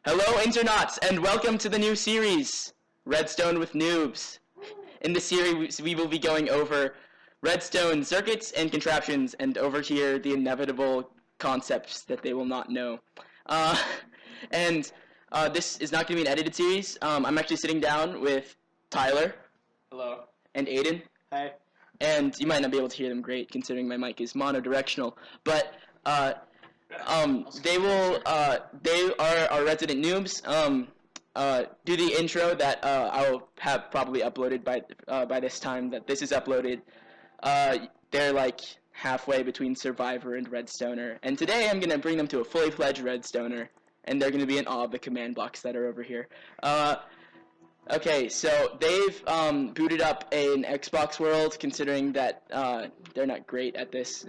Hello, Internauts, and welcome to the new series, Redstone with Noobs. In this series, we will be going over redstone circuits and contraptions, and over here, the inevitable concepts that they will not know. And this is not going to be an edited series. I'm actually sitting down with Tyler. Hello. And Aiden. Hi. And you might not be able to hear them great, considering my mic is monodirectional, but they are our resident noobs. Do the intro that I will have probably uploaded by this time that this is uploaded. They're like halfway between Survivor and Redstoner, and today I'm gonna bring them to a fully fledged Redstoner, and they're gonna be in awe of the command blocks that are over here. Okay, so they've booted up an Xbox world, considering that they're not great at this.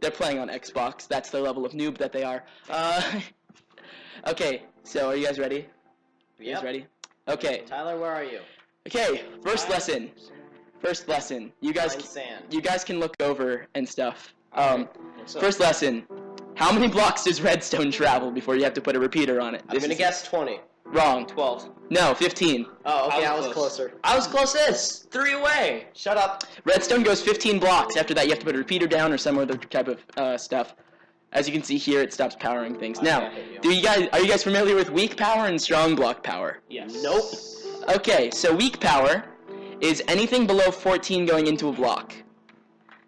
They're playing on Xbox. That's the level of noob that they are. Okay, so are you guys ready? You guys ready? Okay. Tyler, where are you? Okay, first lesson. You guys can look over and stuff. First lesson. How many blocks does redstone travel before you have to put a repeater on it? I'm gonna guess 20. Wrong. 12. No, 15. Oh, okay, I was closer. I was closest. 3 away. Shut up. Redstone goes 15 blocks. After that, you have to put a repeater down or some other type of stuff. As you can see here, it stops powering things. Now, are you guys familiar with weak power and strong block power? Yes. Nope. Okay, so weak power is anything below 14 going into a block.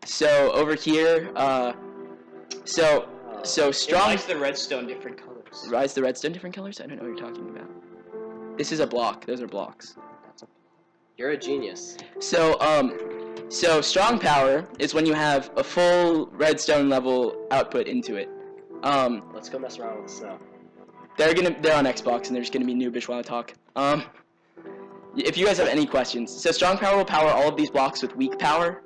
So over here, so strong. Why is the redstone different colors? Why is the redstone different colors? I don't know what you're talking about. This is a block. Those are blocks. You're a genius. So strong power is when you have a full redstone level output into it. Let's go mess around with this. They're on Xbox and they're just gonna be noobish while I talk. If you guys have any questions, so strong power will power all of these blocks with weak power.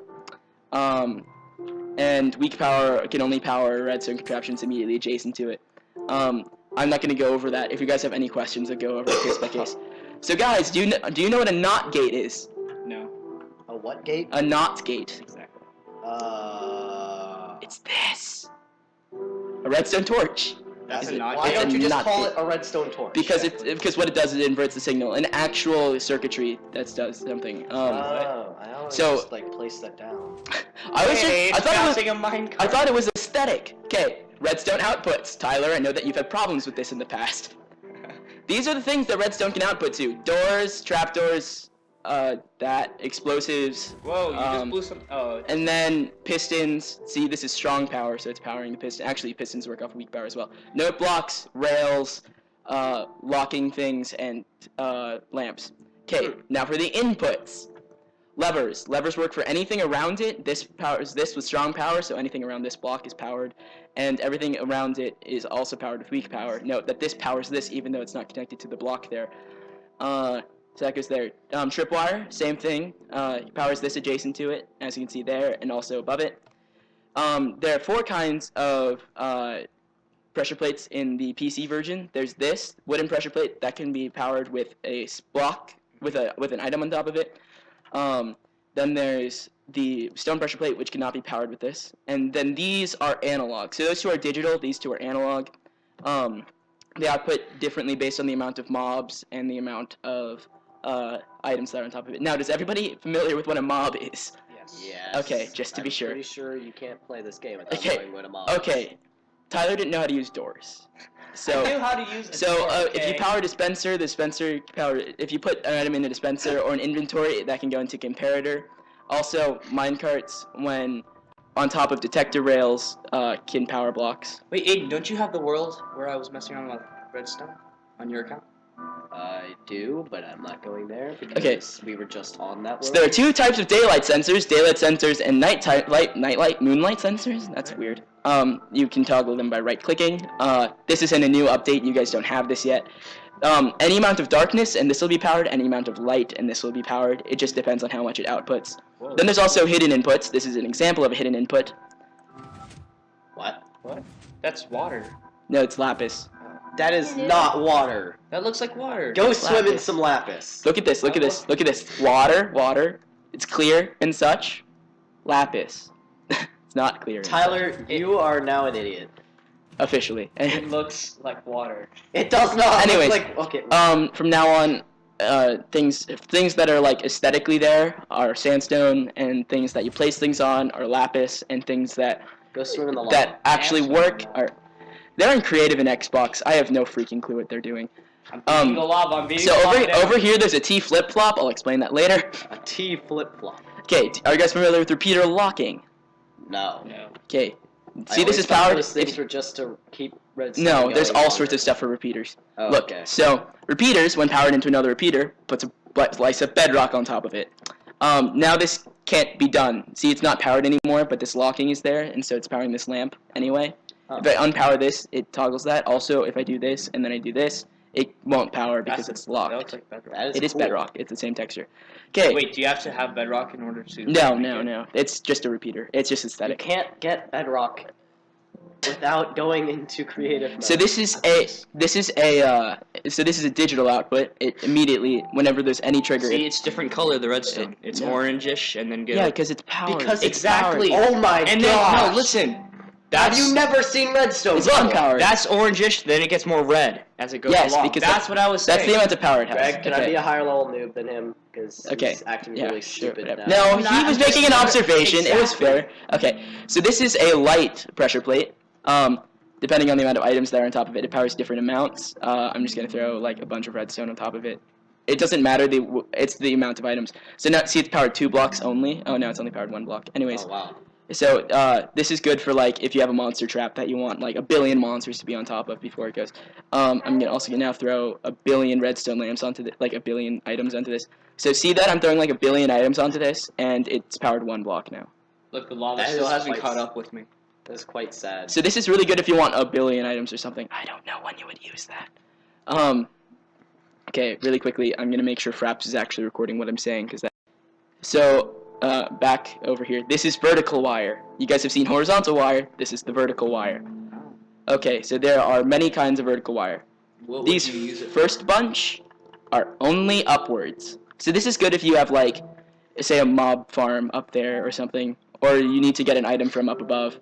And weak power can only power redstone contraptions immediately adjacent to it. I'm not gonna go over that. If you guys have any questions, I'll go over it case by case. So guys, do you know what a NOT gate is? No. A what gate? A NOT gate. Exactly. It's this. A redstone torch. That's a NOT Why gate. don't you just NOT call gate. it a redstone torch? Because what it does is it inverts the signal. An actual circuitry that does something. I always just like place that down. I thought it was aesthetic. Okay, redstone outputs. Tyler, I know that you've had problems with this in the past. These are the things that redstone can output to: doors, trapdoors, explosives. Whoa, you just blew some. Oh. And then pistons. See, this is strong power, so it's powering the piston. Actually, pistons work off weak power as well. Note blocks, rails, locking things, and lamps. Okay, now for the inputs. Levers. Levers work for anything around it. This powers this with strong power, so anything around this block is powered. And everything around it is also powered with weak power. Note that this powers this, even though it's not connected to the block there. So that goes there. Tripwire, same thing. Powers this adjacent to it, as you can see there, and also above it. There are 4 kinds of pressure plates in the PC version. There's this wooden pressure plate that can be powered with a block with an item on top of it. Then there's the stone pressure plate, which cannot be powered with this. And then these are analog. So those 2 are digital, these 2 are analog. They output differently based on the amount of mobs and the amount of items that are on top of it. Now, is everybody familiar with what a mob is? Yes. Okay, just to be sure. I'm pretty sure you can't play this game without knowing what a mob is. Tyler didn't know how to use doors. So, I knew how to use it. So, if you power a dispenser, the dispenser if you put an item in a dispenser or an inventory, that can go into comparator. Also, minecarts, when on top of detector rails, can power blocks. Wait, Aiden, don't you have the world where I was messing around with redstone on your account? I do, but I'm not going there because we were just on that world. So there are 2 types of daylight sensors and moonlight sensors. That's weird. You can toggle them by right-clicking. This is in a new update. You guys don't have this yet. Any amount of darkness, and this will be powered. Any amount of light, and this will be powered. It just depends on how much it outputs. Whoa. Then there's also hidden inputs. This is an example of a hidden input. What? That's water. No, it's lapis. That is not water. That looks like water. Go swim in some lapis. Look at this. Look at this. Water. It's clear and such. Lapis. It's not clear. Tyler, you are now an idiot. officially. It looks like water. It does not. Anyways, like okay. From now on, things that are like aesthetically there are sandstone, and things that you place things on are lapis, and things that Go swim in the lava. that actually work are. They're in creative in Xbox. I have no freaking clue what they're doing. I'm beating the lava. I'm beating So the lava down. over here, there's a T flip flop. I'll explain that later. A T flip flop. Okay, are you guys familiar with repeater locking? No. No. Okay, I see, this always is thought powered. Those things were just to keep redstone. No, going there's all longer. sorts of stuff for repeaters. Oh, Look, okay. so repeaters, when powered into another repeater, puts a slice of bedrock on top of it. Now this can't be done. See, it's not powered anymore, but this locking is there, and so it's powering this lamp anyway. Oh. If I unpower this, it toggles that. Also, if I do this and then I do this, it won't power because it's That locked. looks like bedrock. That is It is cool. bedrock. It's the same texture. Okay. Wait, do you have to have bedrock in order to? No. It's just a repeater. It's just You aesthetic. can't get bedrock without going into creative mode. So this is a digital output. It immediately, whenever there's any trigger. See, it's different color. The redstone. It's no. orangish, and then get. Yeah, because it's powered. Because it's exactly. powered. Oh my And god! then no, listen. Have That's you never seen redstone? It's before? unpowered. that's orangish. Then it gets more red as it goes Yes, along. because That's what I was saying. That's the amount of power it has. Greg, can I Okay. be a higher level noob than him? Because Okay. he's acting Yeah, really sure, stupid whatever. now. No, I'm he not, was I'm just making an not- observation. It was Exactly. fair. Okay, so this is a light pressure plate. Depending on the amount of items that are on top of it, it powers different amounts. I'm just gonna throw like a bunch of redstone on top of it. It doesn't matter. It's the amount of items. So now, see, it's powered 2 blocks only. Oh no, it's only powered 1 block. Anyways, Oh wow. so this is good for like if you have a monster trap that you want like a billion monsters to be on top of before it goes. I'm gonna now throw a billion redstone lamps onto like a billion items onto this. So see that I'm throwing like a billion items onto this, and it's powered 1 block now. Look, the lava That still is hasn't quite caught s- up with me. That's quite sad. So this is really good if you want a billion items or something. I don't know when you would use that. Okay, really quickly, I'm gonna make sure Fraps is actually recording what I'm saying, because that. So back over here, this is vertical wire. You guys have seen horizontal wire. This is the vertical wire. Okay, so there are many kinds of vertical wire. What would These you use it? first bunch are only upwards. So this is good if you have like, say, a mob farm up there or something, or you need to get an item from up above.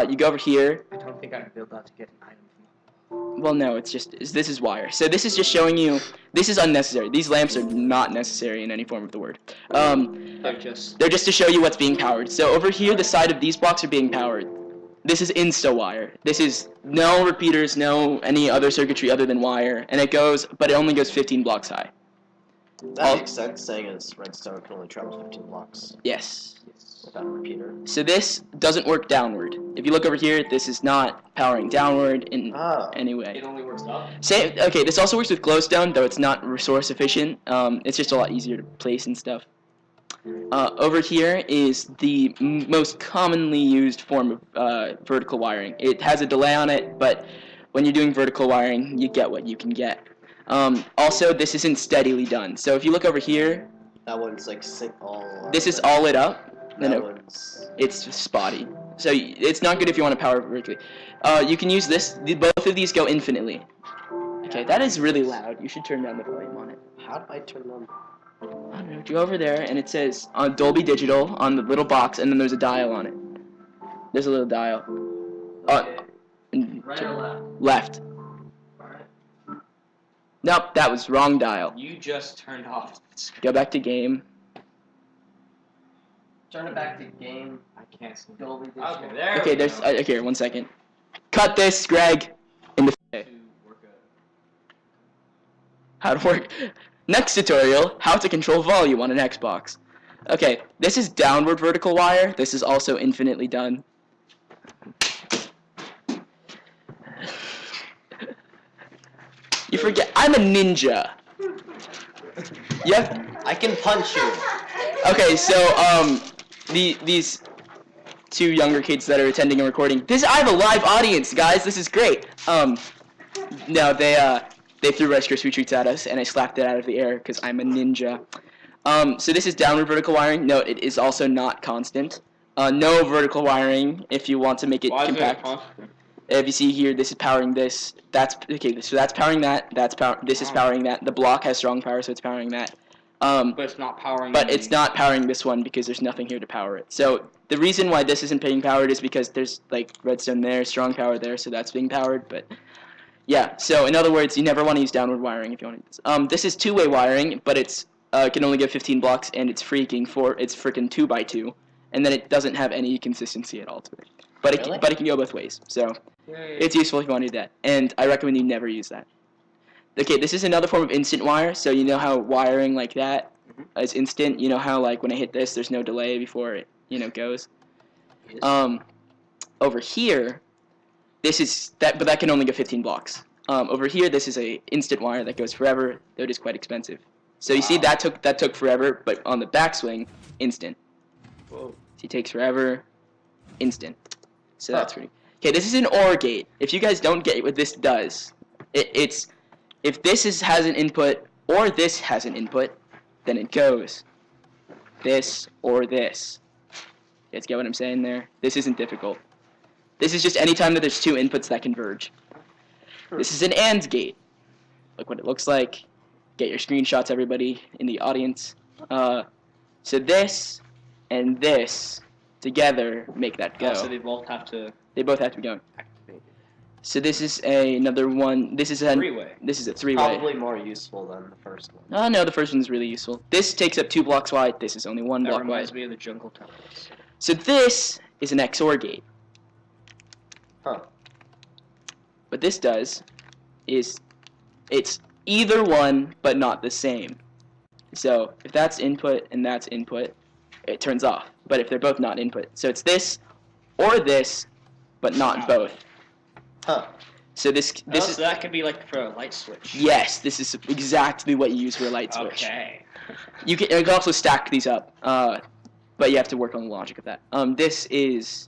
You go over here. I don't think I'd be able to get an item Well, no, this is wire. So this is just showing you, this is unnecessary. These lamps are not necessary in any form of the word. They're just. They're just to show you what's being powered. So over here, the side of these blocks are being powered. This is insta wire. This is no repeaters, no any other circuitry other than wire, and it only goes 15 blocks high. That makes sense, saying as redstone can only travel 15 blocks Yes. without a repeater. So this doesn't work downward. If you look over here, this is not powering downward in Ah. any way. It only works up. Okay, this also works with glowstone, though it's not resource efficient. It's just a lot easier to place and stuff. Over here is the most commonly used form of vertical wiring. It has a delay on it, but when you're doing vertical wiring, you get what you can get. Also, this isn't steadily done. So if you look over here, That one's like all. this is all lit up. That No, one's. it's spotty. So it's not good if you want to power it vertically. You can use this. Both of these go infinitely. Okay, that is really loud. You should turn down the volume on it. How do I turn on? I don't know. Go over there, and it says on Dolby Digital on the little box, and then there's a dial on it. There's a little dial. Right or left? Left. Alright. Nope, that was wrong dial. You just turned off the screen. Go back to game. Turn it back to game. I can't see. Dolby Digital. Okay, there. Okay, we there's. go. Okay, 1 second. Cut this, Greg. In the. To work out. How to work. Next tutorial, how to control volume on an Xbox. Okay, this is downward vertical wire. This is also infinitely done. You forget, I'm a ninja. Yep. I can punch you. Okay, so these two younger kids that are attending and recording. I have a live audience, guys. This is great. No, they threw Rice Krispie treats at us, and I slapped it out of the air because I'm a ninja. So this is downward vertical wiring. No, it is also not constant. No vertical wiring if you want to make it Why is it compact. constant? If you see here, this is powering this. That's okay. So that's powering that. This is powering that. The block has strong power, so it's powering that. But it's not powering. But it's not powering this one because there's nothing here to power it. So the reason why this isn't being powered is because there's like redstone there, strong power there, so that's being powered. But yeah, so in other words, you never want to use downward wiring if you want to use this. This is two-way wiring, but it's can only give 15 blocks, and it's freaking 2x2, and then it doesn't have any consistency at all to it. But it can go both ways, so it's useful if you want to do that. And I recommend you never use that. Okay, this is another form of instant wire. So you know how wiring like that is instant. You know how like when I hit this, there's no delay before it goes. Yes. Over here, this is that, but that can only go 15 blocks. Over here, this is a instant wire that goes forever, though it is quite expensive. So you see that took forever, but on the backswing, instant. Whoa. See, takes forever, instant. So that's pretty. Okay, this is an OR gate. If you guys don't get what this does, it's if this has an input or this has an input, then it goes this or this. You guys get what I'm saying there? This isn't difficult. This is just any time that there's two inputs that converge. This is an AND gate. Look what it looks like. Get your screenshots, everybody in the audience. So this and this together make that go. So they both have to. They both have to be going. So this is another one. This is a Three-way. This is a three-way. Probably more useful than the first one. Oh no, the first one's really useful. This takes up 2 blocks wide. This is only 1 That block reminds wide. me of the jungle temples. So this is an XOR gate. Huh. What this does is it's either one but not the same. So if that's input and that's input, it turns off. But if they're both not input, so it's this or this, but not both. Huh. So this So is that could be like for a light switch. yes, this is exactly what you use for a light switch. Okay. You can also stack these up, but you have to work on the logic of that. This is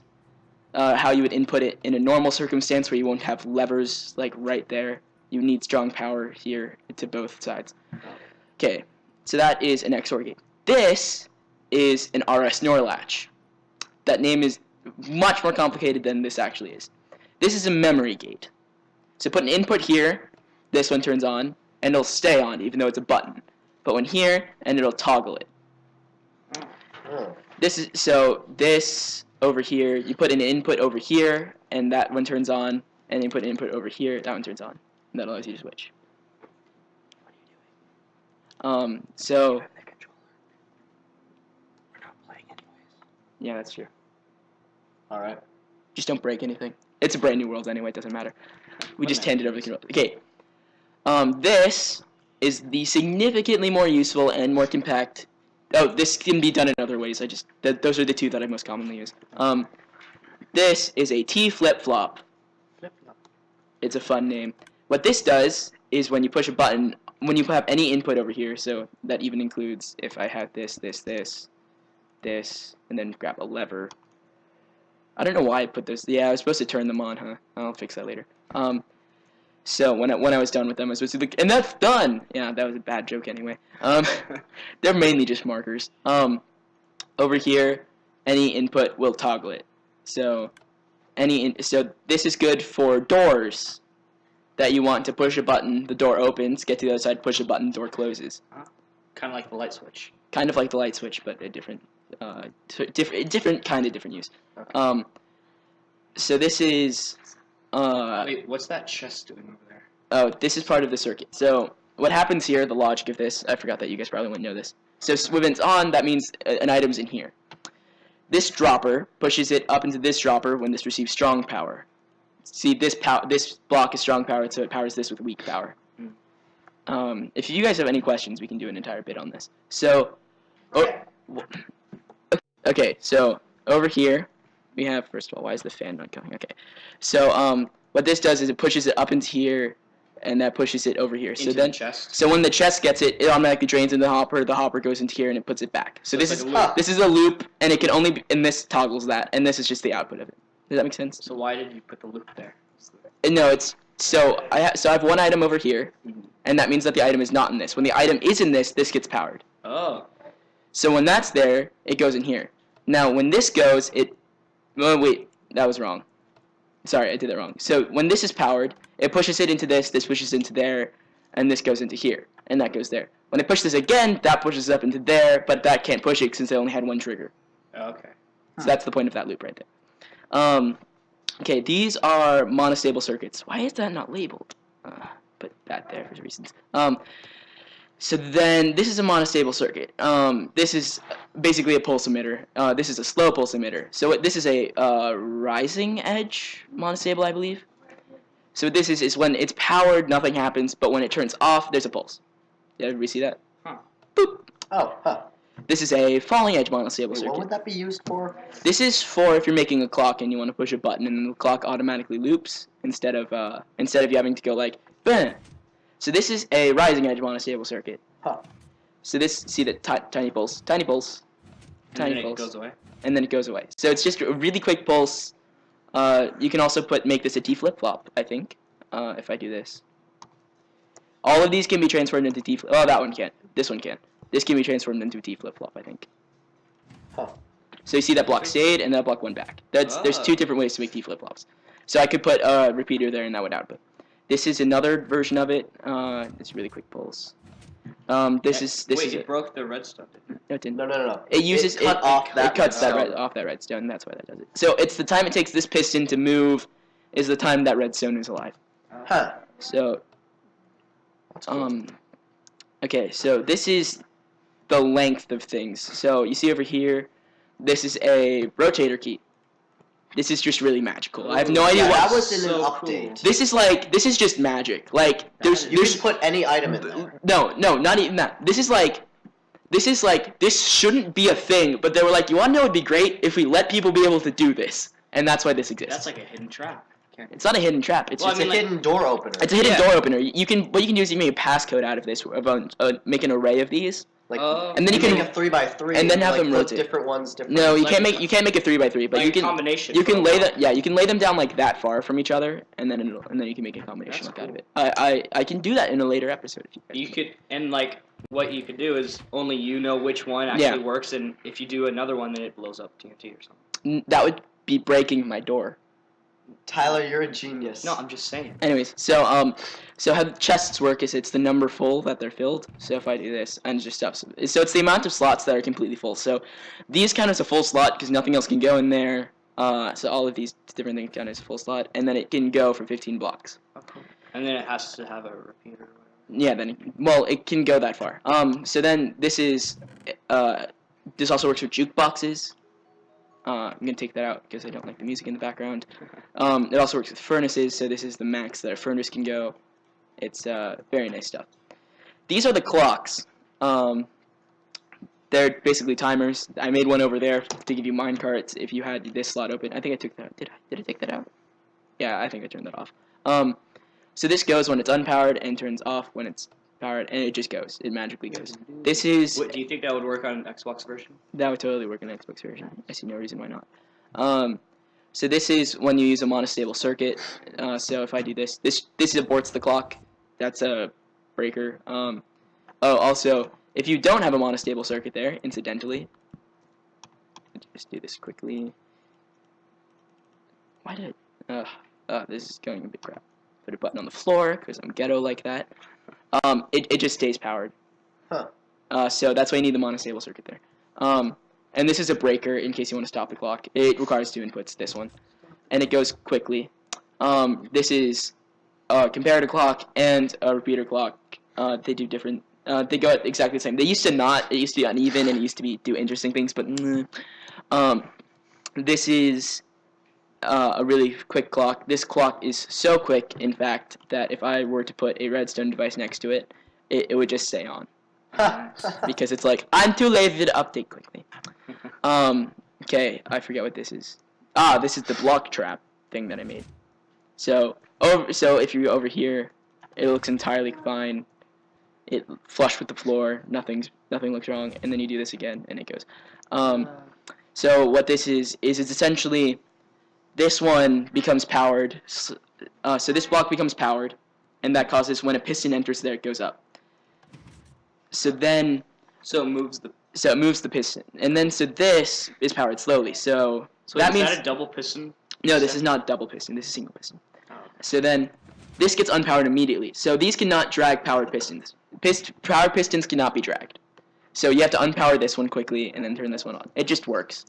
how you would input it in a normal circumstance where you won't have levers like right there. You need strong power here to both sides. Okay, so that is an XOR gate. This is an RS NOR latch. That name is much more complicated than this actually is. This is a memory gate. So put an input here, this one turns on, and it'll stay on even though it's a button. Put one here, and it'll toggle it. Oh. This over here, you put an input over here, and that one turns on, and you put an input over here, that one turns on. And that allows you to switch. So We're not playing anyways. yeah, that's true. All right. Just don't break anything. It's a brand new world anyway, it doesn't matter. We just handed over the control. Okay. This is the significantly more useful and more compact. Oh, this can be done in other ways. Those are the two that I most commonly use. This is a T flip-flop. Flip-flop. It's a fun name. What this does is when you push a button, when you have any input over here, so that even includes if I have this, and then grab a lever. I don't know why I put this. Yeah, I was supposed to turn them on, huh? I'll fix that later. So when I was done with them, I was supposed to, and that's done. Yeah, that was a bad joke anyway. They're mainly just markers. Over here, any input will toggle it. So so this is good for doors that you want to push a button, the door opens, get to the other side, push a button, door closes. Kind of like the light switch. Kind of like the light switch, but a different different use. Okay. So this is. Wait, what's that chest doing over there? Oh, this is part of the circuit. So what happens here, the logic of this, I forgot that you guys probably wouldn't know this. So when it's on, that means an item's in here. This dropper pushes it up into this dropper when this receives strong power. See, this block is strong power, so it powers this with weak power. If you guys have any questions, we can do an entire bit on this. So, okay, so over here, we have, first of all, why is the fan not going? Okay, so what this does is it pushes it up into here, and that pushes it over here. Into So then, the chest? so when the chest gets it, it automatically drains in the hopper goes into here, and it puts it back. So this it's is like a loop. this is a loop, and it can only be, and this toggles that, and this is just the output of it. Does that make sense? So why did you put the loop there? No, it's so I have one item over here, and that means that the item is not in this. When the item is in this gets powered. Oh. So when that's there, it goes in here. Now when this goes, oh wait, that was wrong. Sorry, I did that wrong. So when this is powered, it pushes it into this pushes into there, and this goes into here. and that goes there. When I push this again, that pushes up into there, but that can't push it since I only had one trigger. Okay. So that's the point of that loop right there. Okay, these are monostable circuits. Why is that not labeled? Put that there for reasons. So then this is a monostable circuit. This is basically a pulse emitter. This is a slow pulse emitter. So this is a rising edge monostable, I believe. So what this is when it's powered, nothing happens, but when it turns off, there's a pulse. Did everybody see that? Huh. Boop. Oh, huh. This is a falling edge monostable Wait, circuit. what would that be used for? This is for if you're making a clock and you want to push a button and the clock automatically loops instead of you having to go like bam. So this is a rising edge monostable circuit. Huh. So this, see the tiny pulse, tiny pulse, tiny And then pulse, it goes away. and then it goes away. So it's just a really quick pulse. You can also make this a T flip-flop, I think, if I do this. All of these can be transformed into T flip. Oh, that one can't. This one can. This can be transformed into a T flip-flop, I think. Huh. So you see that block stayed and that block went back. There's two different ways to make T flip-flops. So I could put a repeater there and that would output. This is another version of it. It's a really quick pulse. This is it broke the redstone, didn't it? No, it didn't. No. It uses it off that it cuts redstone. off that redstone. That's why that does it. So it's the time it takes this piston to move is the time that redstone is alive. Huh. So That's cool. okay, so this is the length of things. So you see over here, this is a rotator key. This is just really magical. I have no idea Yeah, what that was in an so update. cool. this is just magic. Like You can put any item in there. No, not even that. This shouldn't be a thing, but they were like, you want to know what would be great if we let people be able to do this, and that's why this exists. That's like a hidden trap. It's not a hidden trap. It's Well, just It's a hidden door opener. it's a hidden Yeah. door opener. What you can do is you make a passcode out of this, make an array of these, Like, and then you make can a 3x3, and then have like, them put rotate. different ones. Different. no, you like can't a- make a 3x3, but like you a can combination. you can for a lay while. you can lay them down like that far from each other, and then you can make a combination That's like out of it. I can do that in a later episode if you guys You want. could, and like what you could do is only you know which one actually works, and if you do another one, then it blows up TNT or something. That would be breaking my door. Tyler, you're a genius. No, I'm just saying. Anyways, so how the chests work is it's the number full that they're filled. So if I do this and just stuff, so it's the amount of slots that are completely full. So these count as a full slot because nothing else can go in there. So all of these different things count as a full slot, and then it can go for 15 blocks. Okay. And then it has to have a repeater or whatever. Yeah, then it can go that far. So then this is this also works with jukeboxes. I'm gonna take that out because I don't like the music in the background. It also works with furnaces, so this is the max that a furnace can go. It's very nice stuff. These are the clocks. They're basically timers. I made one over there to give you minecarts if you had this slot open. I think I took that. Did I take that out? Yeah, I think I turned that off. So this goes when it's unpowered and turns off when it's powered, and it just goes. It magically goes. This is What, do you think that would work on Xbox version? that would totally work in the Xbox version. I see no reason why not. So this is when you use a monostable circuit. So if I do this aborts the clock. That's a breaker. Also, if you don't have a monostable circuit there, incidentally, let's just do this quickly. Why did this is going a bit crap. Put a button on the floor because I'm ghetto like that. It just stays powered. Huh. So that's why you need the monostable circuit there. And this is a breaker in case you want to stop the clock. It requires 2 inputs, this one. And it goes quickly. This is a comparator clock and a repeater clock. They do different, they go at exactly the same. They used to not, it used to be uneven and it used to do interesting things, but this is a really quick clock. This clock is so quick, in fact, that if I were to put a redstone device next to it, it would just stay on. Because it's like, I'm too lazy to update quickly. Okay, I forget what this is. This is the block trap thing that I made. So if you're over here, it looks entirely fine. It flush with the floor, nothing looks wrong, and then you do this again, and it goes. So what this is it's essentially, this one becomes powered. So this block becomes powered, and that causes when a piston enters there, it goes up. So then, So it moves the. so it moves the piston, and then so this is powered slowly. So So that is means that a double piston? no, this is not double piston. This is single piston. Oh, okay. So then, this gets unpowered immediately. So these cannot drag powered pistons. Power pistons cannot be dragged. So you have to unpower this one quickly and then turn this one on. It just works.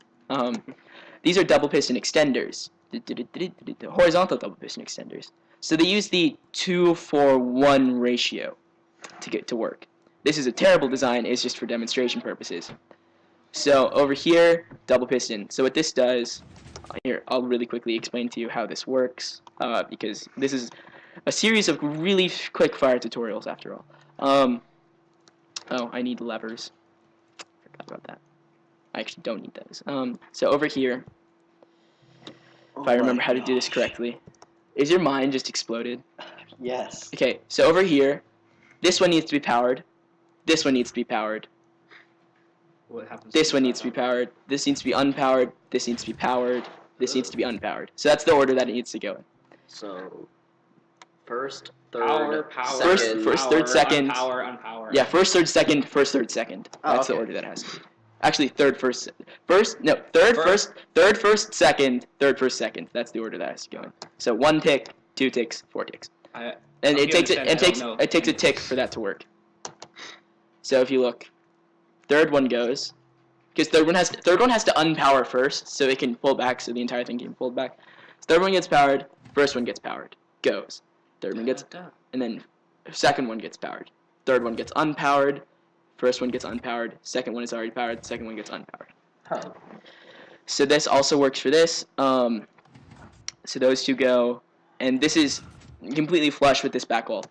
These are double piston extenders. Horizontal double piston extenders. So they use the 2-for-1 ratio to get to work. This is a terrible design. It's just for demonstration purposes. So over here, double piston. So what this does, here, I'll really quickly explain to you how this works, because this is a series of really quick fire tutorials after all. Oh, I need levers. Forgot about that. I actually don't need those. So over here, if I remember how to do this correctly, is your mind just exploded? Yes. Okay, so over here, this one needs to be powered. This one needs to be powered. What happens? This one needs to be powered. This needs to be unpowered. This needs to be powered. This needs to be unpowered. So that's the order that it needs to go in. So, first, third, Power, second. First, third, second. Unpower. Yeah, first, third, second. First, third, second. That's the order that it has to be. Actually, third, first, second, third, first, second. That's the order that has to go in. So 1 tick, 2 ticks, 4 ticks. And it takes a tick for that to work. So if you look, third one goes, because third one has to unpower first, so it can pull back, so the entire thing can pull back. Third one gets powered, first one gets powered, goes. Third one gets, and then second one gets powered. Third one gets unpowered, first one gets unpowered, second one is already powered, second one gets unpowered. Huh. So this also works for this. So those two go, and this is completely flush with this back wall.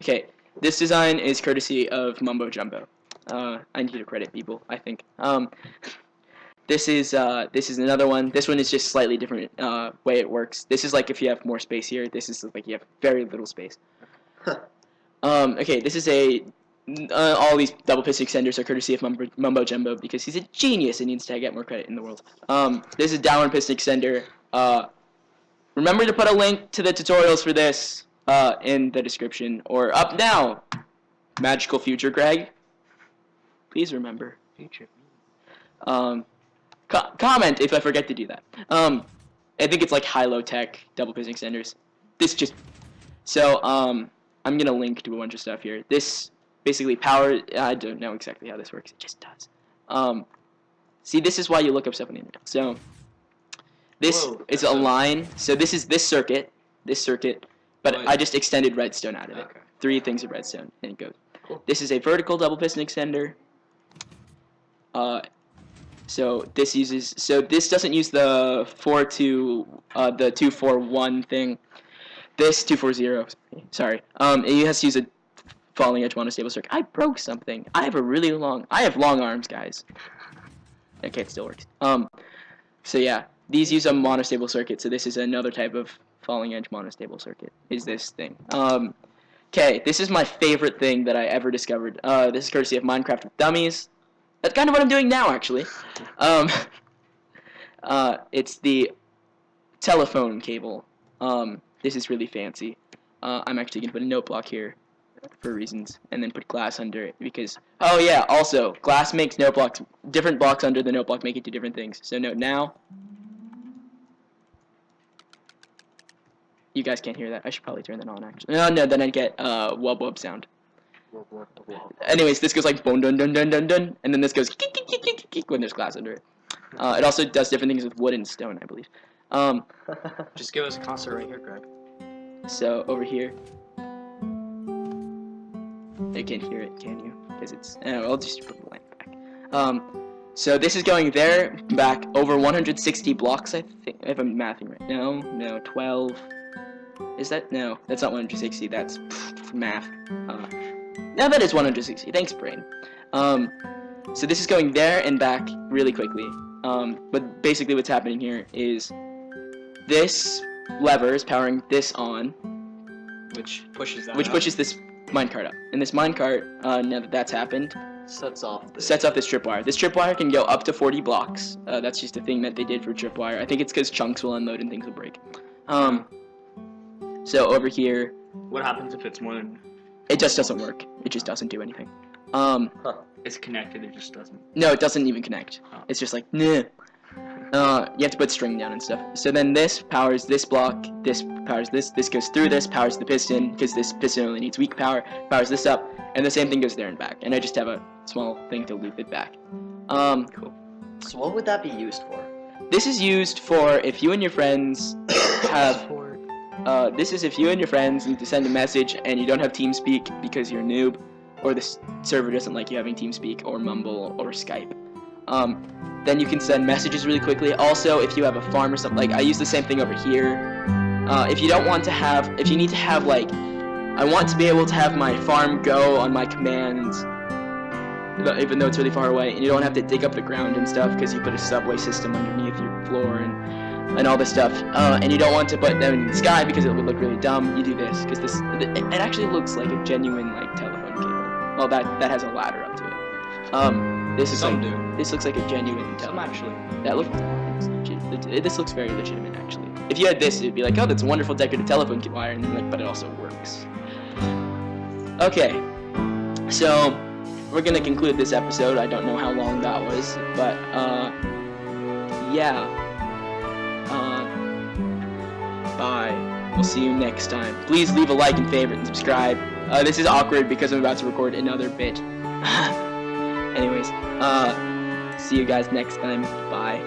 Okay, this design is courtesy of Mumbo Jumbo. I need to credit people, I think. This is another one. This one is just slightly different way it works. This is like if you have more space here. This is like you have very little space. Okay, this is all these double piston extenders are courtesy of Mumbo Jumbo because he's a genius and needs to get more credit in the world. This is downward piston extender. Remember to put a link to the tutorials for this in the description or up now. Magical future, Greg. Please remember. Future. Comment if I forget to do that. I think it's like high-low tech double piston extenders. This just so I'm gonna link to a bunch of stuff here. This basically power. I don't know exactly how this works. It just does. See, this is why you look up stuff on the internet. So this is a line. So this is this circuit, but I just extended redstone out of it. Okay. 3 things of redstone, and it goes. Cool. This is a vertical double piston extender. So this doesn't use the 2-for-1 thing. This 2-for-0. Sorry. It has to use a falling edge monostable circuit. I broke something. I have long arms, guys. Okay, it still works. So yeah, these use a monostable circuit. So this is another type of falling edge monostable circuit. Is this thing? Okay, this is my favorite thing that I ever discovered. This is courtesy of Minecraft with Dummies. That's kind of what I'm doing now, actually. It's the telephone cable. This is really fancy. I'm actually going to put a note block here for reasons, and then put glass under it, because... Oh, yeah, also, glass makes note blocks... Different blocks under the note block make it do different things. So note now... You guys can't hear that. I should probably turn that on, actually. No, then I'd get wub wub sound. Anyways, this goes like boom dun dun dun dun dun, and then this goes kick, kick, kick, kick, kick, when there's glass under it. It also does different things with wood and stone, I believe. Just give us a concert right here, Greg. So over here, you can't hear it, can you? Because it's. I'll just put the lamp back. So this is going there, back over 160 blocks, I think. If I'm mathing right. No, 12. Is that? No, that's not 160. That's math. Now that is 160. Thanks, brain. So this is going there and back really quickly. But basically what's happening here is this lever is powering this on. Which pushes that pushes this minecart up. And this minecart, now that that's happened, sets off this tripwire. This tripwire can go up to 40 blocks. That's just a thing that they did for tripwire. I think it's because chunks will unload and things will break. So over here... What happens if it's more than... It just doesn't work. It just doesn't do anything. It's connected, it just doesn't. No, it doesn't even connect. Oh. It's just like, nah. You have to put string down and stuff. So then this powers this block, this powers this goes through this, powers the piston, because this piston only needs weak power, powers this up, and the same thing goes there and back. And I just have a small thing to loop it back. Cool. So what would that be used for? This is used for if you and your friends have... this is if you and your friends need to send a message and you don't have TeamSpeak because you're a noob, or the server doesn't like you having TeamSpeak, or Mumble, or Skype. Then you can send messages really quickly. Also, if you have a farm or something, like I use the same thing over here. If you don't want to have, if you need to have like, I want to be able to have my farm go on my commands, even though it's really far away, and you don't have to dig up the ground and stuff because you put a subway system underneath your floor and all this stuff. And you don't want to put them in the sky because it would look really dumb. You do this because it actually looks like a genuine like telephone cable. Well, that has a ladder up to it. This looks like a genuine Some actually. That looks legit. This looks very legitimate, actually. If you had this, it'd be like, oh, that's a wonderful decorative telephone wire, and then like, but it also works. Okay, so we're gonna conclude this episode. I don't know how long that was, but yeah. Bye. We'll see you next time. Please leave a like and favorite and subscribe. This is awkward because I'm about to record another bit. Anyways, see you guys next time. Bye.